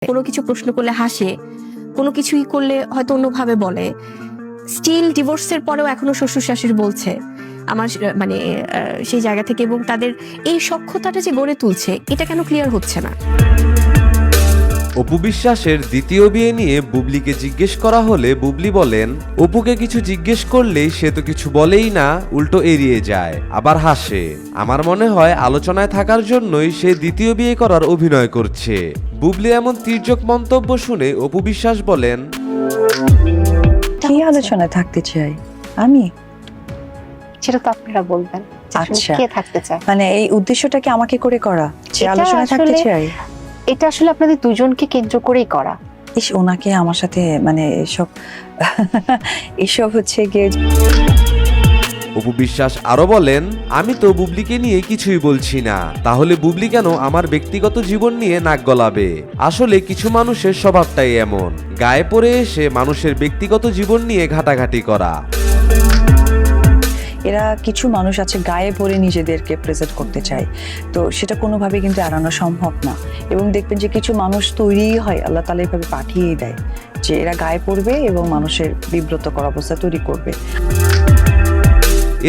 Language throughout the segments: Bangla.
কোনো কিছু প্রশ্ন করলে হাসে, কোনো কিছুই করলে হয়তো অন্যভাবে বলে। স্টিল ডিভোর্সের পরেও এখনো শ্বশুর শাশুড়ি বলছে আমার মানে সেই জায়গা থেকে, এবং তাদের এই সখ্যতাটা যে গড়ে তুলছে এটা কেন ক্লিয়ার হচ্ছে না। অপু বিশ্বাসের দ্বিতীয় বিয়ে নিয়ে বুবলিকে জিজ্ঞেস করা হলে বুবলি বলেন, অপুকে কিছু জিজ্ঞেস করলেই সে তো কিছু বলেই না, উল্টো এড়িয়ে যায়, আবার হাসে। আমার মনে হয় আলোচনায় থাকার জন্যই সে দ্বিতীয় বিয়ে করার অভিনয় করছে। বুবলি এমন তির্যক মন্তব্য শুনে অপু বিশ্বাস বলেন, কি আলোচনায় থাকতে চাই আমি? সেটা তো আপনারা বলবেন। আচ্ছা, কে থাকতে চায়? মানে এই উদ্দেশ্যটা কি আমাকে করে করা যে এটা আলোচনায় থাকতে আসলে- চাই? এটা আসলে আপনাদের দুজনকে কেন্দ্র করেই করা। ইস, ওনাকে আমার সাথে মানে এসব হচ্ছে গিয়ে। অপু বিশ্বাস আরো বলেন, আমি তো বুবলিকে নিয়ে কিছুই বলছি না, তাহলে বুবলি কেন আমার ব্যক্তিগত জীবন নিয়ে নাক গলাবে? আসলে কিছু মানুষের স্বভাবটাই এমন, গায়ে পড়ে এসে মানুষের ব্যক্তিগত জীবন নিয়ে ঘাটাঘাটি করা। এরা কিছু মানুষ আছে গায়ে পড়ে নিজেদেরকে প্রেজেন্ট করতে চায়, তো সেটা কোনোভাবে কিন্তু এড়ানো সম্ভব না। এবং দেখবেন যে কিছু মানুষ তৈরিই হয়, আল্লাহ তাআলা এইভাবে পাঠিয়েই দেয় যে এরা গায়ে পড়বে এবং মানুষের বিব্রতকর অবস্থা তৈরি করবে।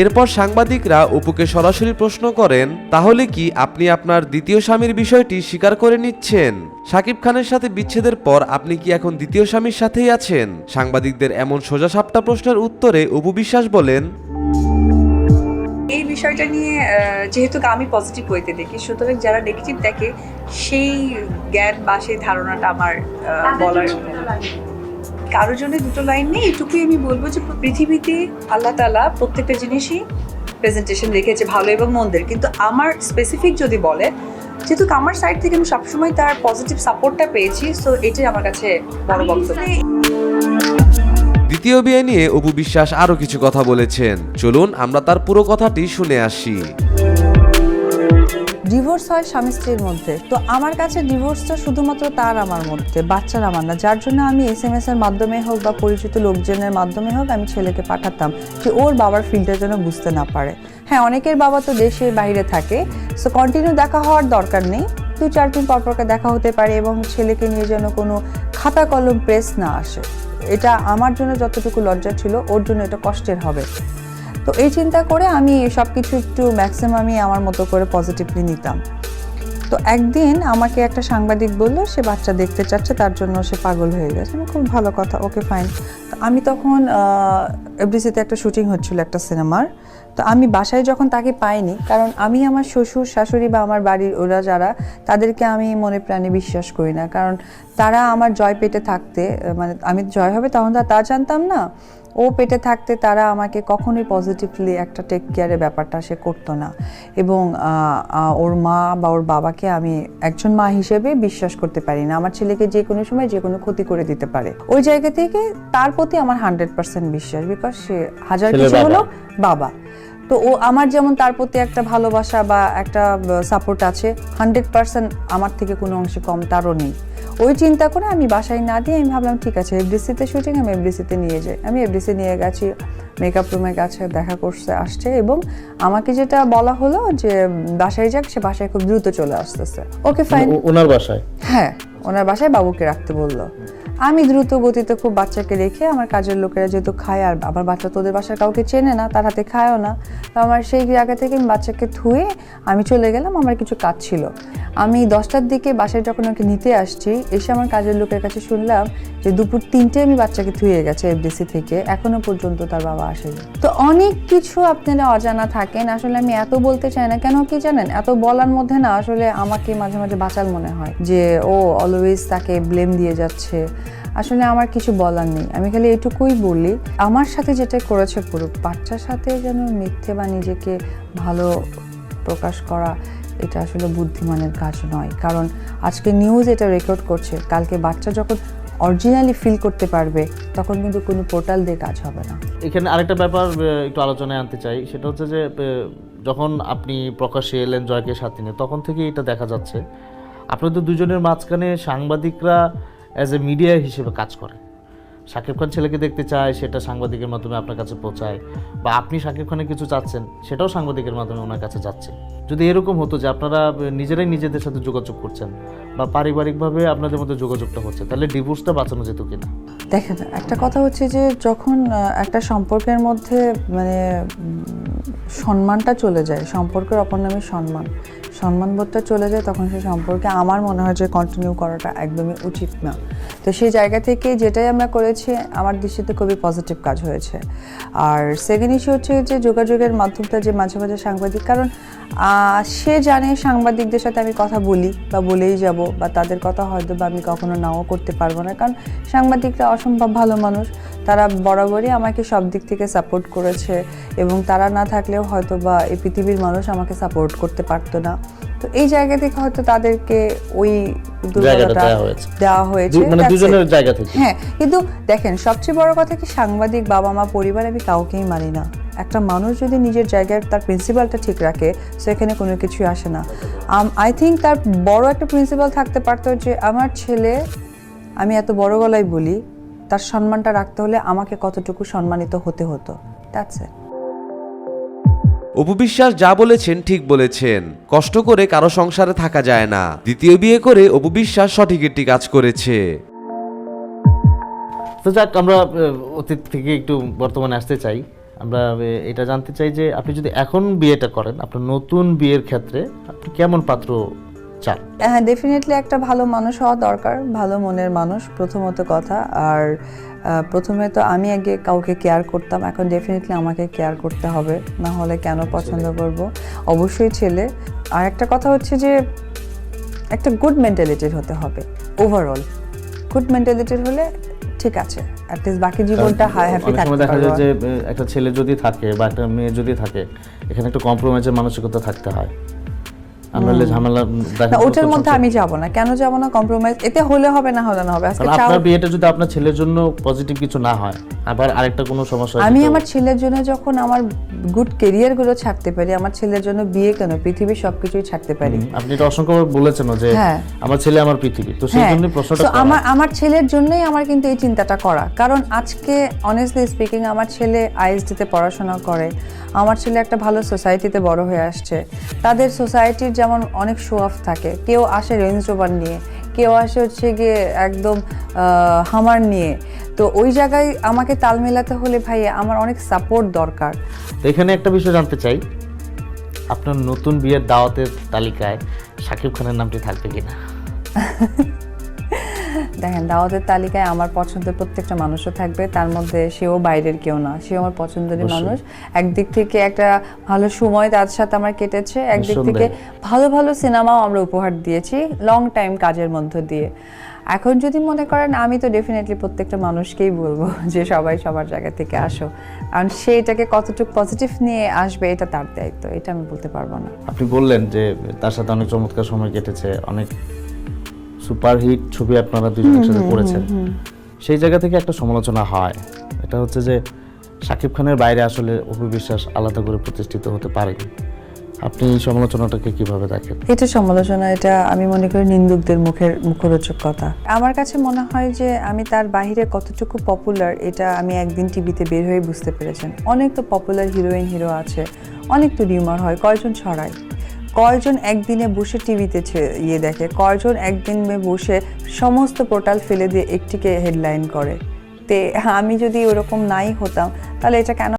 এরপর সাংবাদিকরা অপুকে সরাসরি প্রশ্ন করেন, তাহলে কি আপনি আপনার দ্বিতীয় স্বামীর বিষয়টি স্বীকার করে নিচ্ছেন? শাকিব খানের সাথে বিচ্ছেদের পর আপনি কি এখন দ্বিতীয় স্বামীর সাথেই আছেন? সাংবাদিকদের এমন সোজাসাপটা প্রশ্নের উত্তরে অপু বিশ্বাস বলেন, এই বিষয়টা নিয়ে যেহেতু আমি পজিটিভ হইতে দেখি, সুতরাং যারা নেগেটিভ দেখে সেই জ্ঞান বা সেই ধারণাটা আমার বলার কারোর জন্য দুটো লাইন নেই। এটুকুই আমি বলবো যে পৃথিবীতে আল্লাহ তাআলা প্রত্যেকটা জিনিসই প্রেজেন্টেশন রেখেছে, ভালো এবং মন্দের। কিন্তু আমার স্পেসিফিক যদি বলে, যেহেতু আমার সাইড থেকে আমি সবসময় তার পজিটিভ সাপোর্টটা পেয়েছি, সো এটাই আমার কাছে বড় বক্তব্য। দ্বিতীয় বিয়ে নিয়ে অপু বিশ্বাস আরো কিছু কথা বলেছেন, চলুন আমরা তার পুরো কথাটি শুনে আসি। ডিভোর্স হয় স্বামী স্ত্রীর মধ্যে, তো আমার কাছে ডিভোর্সটা শুধুমাত্র তার আমার মধ্যে, বাচ্চার আমার না। যার জন্য আমি SMS এর মাধ্যমে হোক বা পরিচিত লোকজনের মাধ্যমে হোক আমি ছেলেকে পাঠাতাম যে ওর বাবার ফিল্ডটা যেন বুঝতে না পারে। হ্যাঁ, অনেকের বাবা তো দেশে বাইরে থাকে, সো কন্টিনিউ দেখা হওয়ার দরকার নেই, 2-4 দিন পর পরকে দেখা হতে পারে, এবং ছেলেকে নিয়ে যেন কোনো খাতা কলম প্রেস না আসে। এটা আমার জন্য যতটুকু লজ্জা ছিল ওর জন্য এটা কষ্টের হবে। তো এই চিন্তা করে আমি সব কিছু একটু ম্যাক্সিমামই আমার মতো করে পজিটিভলি নিতাম। তো একদিন আমাকে একটা সাংবাদিক বললো সে বাচ্চা দেখতে চাচ্ছে, তার জন্য সে পাগল হয়ে গেছে। খুব ভালো কথা, ওকে ফাইন। তো আমি তখন এফডিসিতে একটা শুটিং হচ্ছিল একটা সিনেমার। তো আমি বাসায় যখন তাকে পাইনি, কারণ আমি আমার শ্বশুর শাশুড়ি বা আমার বাড়ির ওরা যারা, তাদেরকে আমি মনে প্রাণে বিশ্বাস করি না, কারণ তারা আমার জয় পেটে থাকতে, মানে আমি জয় হবে তখন তা জানতাম না, ও পেটে থাকতে তারা আমাকে কখনোই পজিটিভলি একটা টেক কেয়ারের ব্যাপারটা সে করতো না। এবং ওর মা বা ওর বাবাকে আমি একজন মা হিসেবে বিশ্বাস করতে পারি না। আমার ছেলেকে যে কোনো সময় যে কোনো ক্ষতি করে দিতে পারে। ওই জায়গা থেকে তার প্রতি আমার 100% বিশ্বাস, বিকজ সে হাজার কিছু হলো বাবা। তো ও আমার যেমন তার প্রতি একটা ভালোবাসা বা একটা সাপোর্ট আছে, 100% আমার থেকে কোনো অংশে কম তারও নেই। ওই চিন্তা করে আমি বাসায় না দিয়ে আমি ভাবলাম ঠিক আছে, এফডিসিতে শুটিং, আমি এফডিসিতে নিয়ে যাই। আমি এফডিসি নিয়ে গেছি, মেকআপ রুমে গেছে, দেখা করছে, আসছে, এবং আমাকে যেটা বলা হলো যে বাসায় যাক, সে বাসায় খুব দ্রুত চলে আসতেছে। ওকে ফাইন, ওনার বাসায়? হ্যাঁ, ওনার বাসায় বাবুকে রাখতে বললো। আমি দ্রুত গতিতে খুব বাচ্চাকে রেখে, আমার কাজের লোকেরা যেহেতু খায়, আর আমার বাচ্চা তোদের বাসার কাউকে চেনে না, তার হাতে খায়ও না, তো আমার সেই জায়গা থেকে আমি বাচ্চাকে ধুয়ে আমি চলে গেলাম। আমার কিছু কাজ ছিল। আমি 10টার দিকে বাসায় যখন ওকে নিতে আসছি, এসে আমার কাজের লোকের কাছে শুনলাম যে দুপুর 3টায় আমি বাচ্চাকে ধুয়ে গেছে এফডিসি থেকে, এখনো পর্যন্ত তার বাবা আসেনি। তো অনেক কিছু আপনারা অজানা থাকেন। আসলে আমি এত বলতে চাই না, কেন কি জানেন, এত বলার মধ্যে না আসলে আমাকে মাঝে মাঝে বাঁচাল মনে হয় যে ও অলওয়েজ তাকে ব্লেম দিয়ে যাচ্ছে। আসলে আমার কিছু বলার নেই, আমি খালি এটুকুই বলি, আমার সাথে যেটা করেছে করুক, বাচ্চার সাথে যেন মিথ্যে বা নিজেকে ভালো প্রকাশ করা, এটা আসলে বুদ্ধিমানের কাজ নয়। কারণ আজকে নিউজ এটা রেকর্ড করছে, কালকে বাচ্চা যখন অরিজিনালি ফিল করতে পারবে, তখন কিন্তু কোনো পোর্টাল দিয়ে কাজ হবে না। এখানে আরেকটা ব্যাপার একটু আলোচনায় আনতে চাই, সেটা হচ্ছে যে যখন আপনি প্রকাশ্যে এলেন জয়কে সাথে নিয়ে, তখন থেকে এটা দেখা যাচ্ছে আপনাদের দুজনের মাঝখানে সাংবাদিকরা অ্যাজ এ মিডিয়া হিসেবে কাজ করে। শাকিব খান ছেলেকে দেখতে চায়, সেটা সাংবাদিকের মাধ্যমে আপনার কাছে পৌঁছায়, বা আপনি শাকিব খানের কিছু চাচ্ছেন, সেটাও সাংবাদিকের মাধ্যমে ওনার কাছে যাচ্ছে। যদি এরকম হতো যে আপনারা নিজেরাই নিজেদের সাথে যোগাযোগ করছেন বা পারিবারিকভাবে আপনাদের মধ্যে যোগাযোগটা হচ্ছে, তাহলে ডিভোর্সটা বাঁচানো যেত কিনা? দেখেন, একটা কথা হচ্ছে যে যখন একটা সম্পর্কের মধ্যে মানে সম্মানটা চলে যায়, সম্পর্কের অপর নামে সম্মানবোধটা চলে যায়, তখন সেই সম্পর্কে আমার মনে হয় যে কন্টিনিউ করাটা একদমই উচিত না। তো সেই জায়গা থেকে যেটাই আমরা করেছি আমার দৃষ্টিতে খুবই পজিটিভ কাজ হয়েছে। আর সেকেন্ড ইস্যু হচ্ছে যে যোগাযোগের মাধ্যমটা যে মাঝে মাঝে সাংবাদিক, কারণ সে জানে সাংবাদিকদের সাথে আমি কথা বলি বা বলেই যাব, বা তাদের কথা হয়তো বা আমি কখনো নাও করতে পারবো না, কারণ সাংবাদিকরা অসম্ভব ভালো মানুষ, তারা বরাবরই আমাকে সব দিক থেকে সাপোর্ট করেছে, এবং তারা না থাকলেও হয়তো বা এই পৃথিবীর মানুষ আমাকে সাপোর্ট করতে পারতো না। তো এই জায়গা থেকে হয়তো তাদেরকে ওই দুর্বলতা দেওয়া হয়েছে, মানে দুজনের জায়গা থেকে। হ্যাঁ, কিন্তু দেখেন সবচেয়ে বড় কথা কি, সাংবাদিক, বাবা মা, পরিবার, আমি কাউকেই মানি না। একটা মানুষ যদি নিজের জায়গায় তার প্রিন্সিপালটা ঠিক রাখে, সেখানে কোনো কিছুই আসে না। আই থিঙ্ক তার বড় একটা প্রিন্সিপাল থাকতে পারতো যে আমার ছেলে, আমি এত বড় গলায় বলি, তার সম্মানটা রাখতে হলে আমাকে কতটুকু সম্মানিত হতে হতো। That's it. অপু বিশ্বাস যা বলেছেন ঠিক বলেছেন, কষ্ট করে কারো সংসারে থাকা যায় না। দ্বিতীয় বিয়ে করে অপু বিশ্বাস সঠিক একটি কাজ করেছে। তো যাক, আমরা অতীত থেকে একটু বর্তমানে আসতে চাই। আমরা এটা জানতে চাই যে আপনি যদি এখন বিয়েটা করেন, আপনার নতুন বিয়ের ক্ষেত্রে আপনি কেমন পাত্র চান? হ্যাঁ, ডেফিনেটলি একটা ভালো মানুষ হওয়া দরকার, ভালো মনের মানুষ প্রথমত কথা। আর প্রথমে তো আমি আগে কাউকে কেয়ার করতাম, এখন ডেফিনেটলি আমাকে কেয়ার করতে হবে, না হলে কেন পছন্দ করব? অবশ্যই ছেলে। আর একটা কথা হচ্ছে যে একটা গুড মেন্টালিটির হতে হবে। ওভারঅল গুড মেন্টালিটির হলে ঠিক আছে, অ্যাটলিস্ট বাকি জীবনটা হ্যাপি অনেক সময় থাকতে দেখা যায় পারবো। যে একটা ছেলে যদি থাকে বা একটা মেয়ে যদি থাকে, এখানে একটা কম্প্রোমাইজের মানসিকতা থাকতে হয়। আমরা ঝামেলা না, ওটার মধ্যে আমি যাব না। কেন যাব না? কম্প্রোমাইজ এতে হলে হবে, না হলে না হবে। আজকে আপনার বিয়েটা যদি আপনার ছেলের জন্য পজিটিভ কিছু না হয়, আবার আরেকটা কোনো সমস্যা, আমি আমার ছেলের জন্য যখন আমার গুড ক্যারিয়ার গুলো ছাড়তে পারি, আমার ছেলের জন্য বিয়ে কেন, পৃথিবীর সবকিছুই ছাড়তে পারি। আপনি এটা অসংখ্যবার বলেছেন যে হ্যাঁ, আমার ছেলে আমার পৃথিবী, তো সেই জন্য প্রশ্নটা তো আমার ছেলের জন্যই আমার কিন্তু এই চিন্তাটা করা। কারণ আজকে অনেস্টলি স্পিকিং, আমার ছেলে আইএসডিতে পড়াশোনা করে, আমার ছেলে একটা ভালো সোসাইটিতে বড় হয়ে আসছে। তাদের সোসাইটির যেমন অনেক শো অফ থাকে, কেউ আসে রেঞ্জ রোভার নিয়ে, কেউ আসে হচ্ছে গিয়ে একদম হামার নিয়ে। তো ওই জায়গায় আমাকে তাল মেলাতে হলে ভাই আমার অনেক সাপোর্ট দরকার। তো এখানে একটা বিষয় জানতে চাই, আপনার নতুন বিয়ের দাওয়াতের তালিকায় শাকিব খানের নামটি থাকবে কিনা? দেখেন, দাওয়াতের তালিকায় আমার পছন্দের প্রত্যেকটা মানুষও থাকবে, তার মধ্যে সেও বাইরের কেউ না, সেও আমার পছন্দেরই মানুষ। একদিক থেকে একটা ভালো সময় তার সাথে আমার কেটেছে, একদিক থেকে ভালো ভালো সিনেমাও আমরা উপহার দিয়েছি লং টাইম কাজের মধ্য দিয়ে। এখন যদি মনে করেন, আমি তো ডেফিনেটলি প্রত্যেকটা মানুষকেই বলবো যে সবাই সবার জায়গা থেকে আসো, কারণ সে এটাকে কতটুকু পজিটিভ নিয়ে আসবে এটা তার দায়িত্ব, এটা আমি বলতে পারবো না। আপনি বললেন যে তার সাথে অনেক চমৎকার সময় কেটেছে, অনেক সুপারহিট ছবি আপনারা দুজন একসাথে করেছেন। সেই জায়গা থেকে একটা সমালোচনা হয়, এটা হচ্ছে যে শাকিব খানের বাইরে আসলে অপু বিশ্বাস আলাদা করে প্রতিষ্ঠিত হতে পারেনি। আপনি এই সমালোচনাটাকে কিভাবে দেখেন? এটা সমালোচনা, এটা আমি মনে করি নিন্দুকদের মুখরোচক কথা। আমার কাছে মনে হয় যে আমি তার বাইরে কতটুকু পপুলার, এটা আমি একদিন টিভিতে বের হয়ে বুঝতে পেরেছেন। অনেক তো পপুলার হিরোইন হিরো আছে, অনেক তো রিউমার হয়, কয়জন ছড়ায়, কয়জন একদিনে বসে টিভিতে দেখে, কয়জন একদিনে বসে সমস্ত পোর্টাল ফেলে দিয়ে একটিকে হেডলাইন করে। তে আমি যদি ওরকম নাই হতাম, তাহলে এটা কেন